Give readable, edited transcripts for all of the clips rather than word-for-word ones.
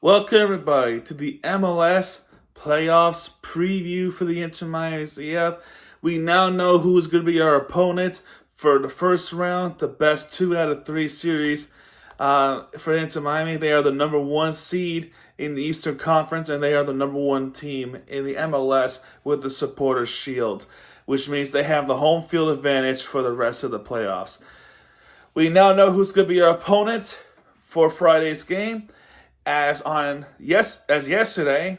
Welcome everybody to the MLS playoffs preview for the Inter Miami CF. We now know who is going to be our opponent for the first round, the best 2 out of 3 series for Inter Miami. They are the number 1 seed in the Eastern Conference, and they are the number 1 team in the MLS with the Supporters Shield, which means they have the home field advantage for the rest of the playoffs. We now know who's going to be our opponent for Friday's game. As yesterday,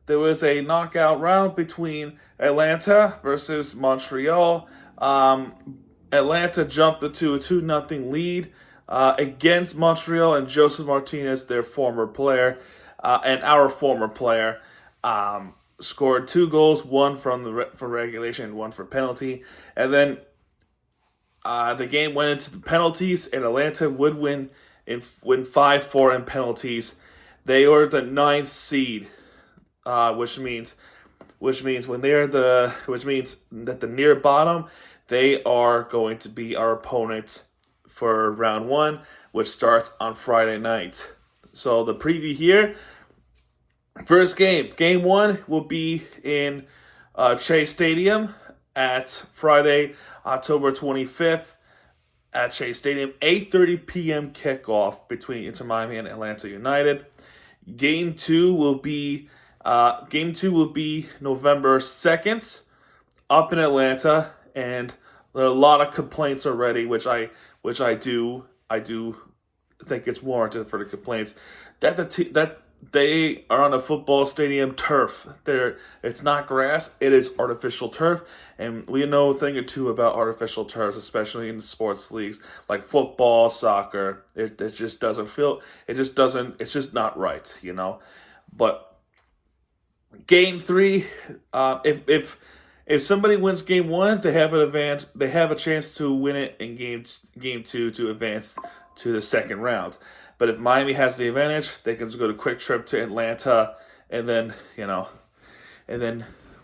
there was a knockout round between Atlanta versus Montreal. Atlanta jumped into a 2-0 lead against Montreal, and Joseph Martinez, their former player, and our former player, scored 2 goals, one for regulation and one for penalty. And then the game went into the penalties, and Atlanta would win 5-4 in penalties. They are the 9th seed, which means that the near bottom, they are going to be our opponent for round 1, which starts on Friday night. So the preview here, first game 1 will be in Chase Stadium at Friday, October 25th. At Chase Stadium, 8:30 p.m. kickoff between Inter Miami and Atlanta United. Game 2 will be November 2nd up in Atlanta, and there are a lot of complaints already, which I do think it's warranted for the complaints that they are on a football stadium turf. It's not grass, it is artificial turf, and we know a thing or two about artificial turfs, especially in the sports leagues like football, soccer. It just doesn't feel. It's just not right, you know. But game 3, if somebody wins game 1, they have an advance. They have a chance to win it in game 2 to advance to the second round. But if Miami has the advantage, they can just go to quick trip to Atlanta and then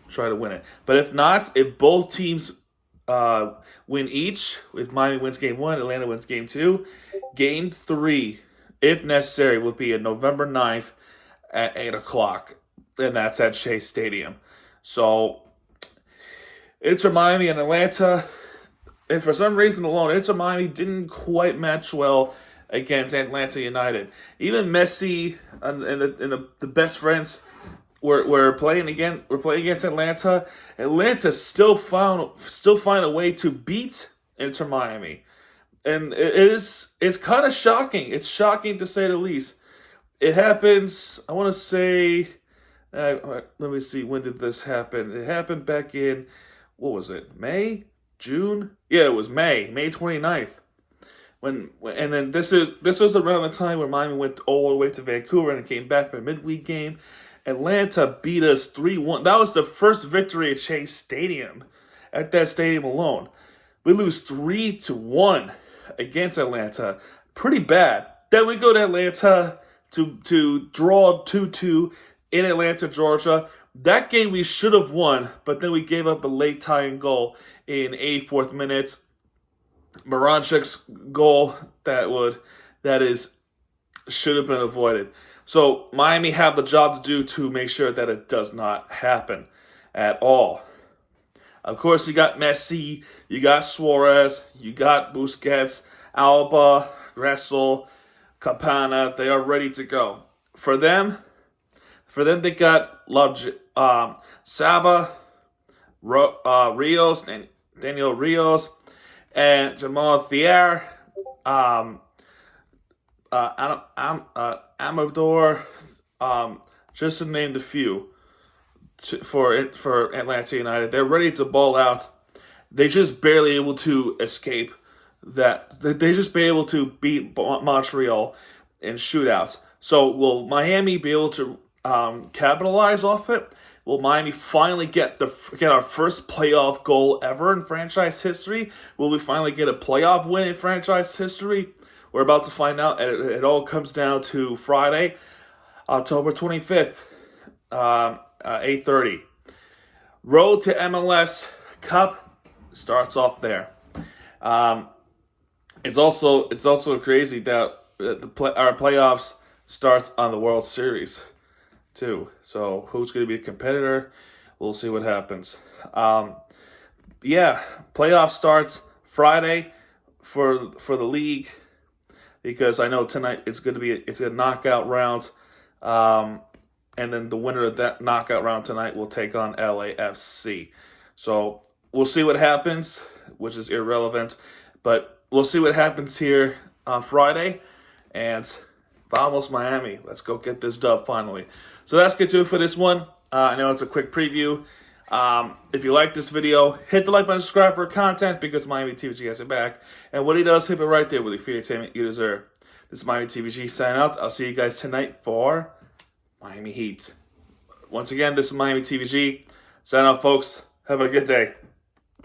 try to win it. But if not, if both teams win each, if Miami wins game 1, Atlanta wins game 2, game 3, if necessary, will be on November 9th at 8 o'clock. And that's at Chase Stadium. So Inter Miami and Atlanta, and for some reason alone, Inter Miami didn't quite match well against Atlanta United. Even Messi and the best friends were playing against Atlanta. Atlanta still find a way to beat Inter Miami, and it's kind of shocking. It's shocking to say the least. It happens. I want to say, let me see. When did this happen? It happened back in, what was it? May, June? Yeah, it was May 29th. And then this was around the time where Miami went all the way to Vancouver and came back for a midweek game. Atlanta beat us 3-1. That was the first victory at Chase Stadium, at that stadium alone. We lose 3-1 against Atlanta. Pretty bad. Then we go to Atlanta to draw 2-2 in Atlanta, Georgia. That game we should have won, but then we gave up a late tying goal in 84th minute. Moranchuk's goal should have been avoided. So Miami have the job to do to make sure that it does not happen at all. Of course, you got Messi, you got Suarez, you got Busquets, Alba, Gressel, Campana. They are ready to go. For them, they got Saba, Rios, and Daniel Rios, and Jamal Thier, Amador, just to name the few for Atlanta United. They're ready to ball out. They just barely able to escape that. They just be able to beat Montreal in shootouts. So will Miami be able to capitalize off it? Will Miami finally get our first playoff goal ever in franchise history? Will we finally get a playoff win in franchise history? We're about to find out. It all comes down to Friday, October 25th, 8:30. Road to MLS Cup starts off there. It's also crazy that our playoffs starts on the World Series too. So who's going to be a competitor? We'll see what happens. Yeah, playoff starts Friday for the league, because I know tonight it's a knockout round, and then the winner of that knockout round tonight will take on LAFC. So we'll see what happens, which is irrelevant, but we'll see what happens here on Friday, and vamos Miami. Let's go get this dub finally. So that's going to do it for this one. I know it's a quick preview. If you like this video, hit the like button, subscribe for content, because Miami TVG has it back. And what he does, hit it right there with the free entertainment you deserve. This is Miami TVG signing out. I'll see you guys tonight for Miami Heat. Once again, this is Miami TVG. Sign out, folks. Have a good day.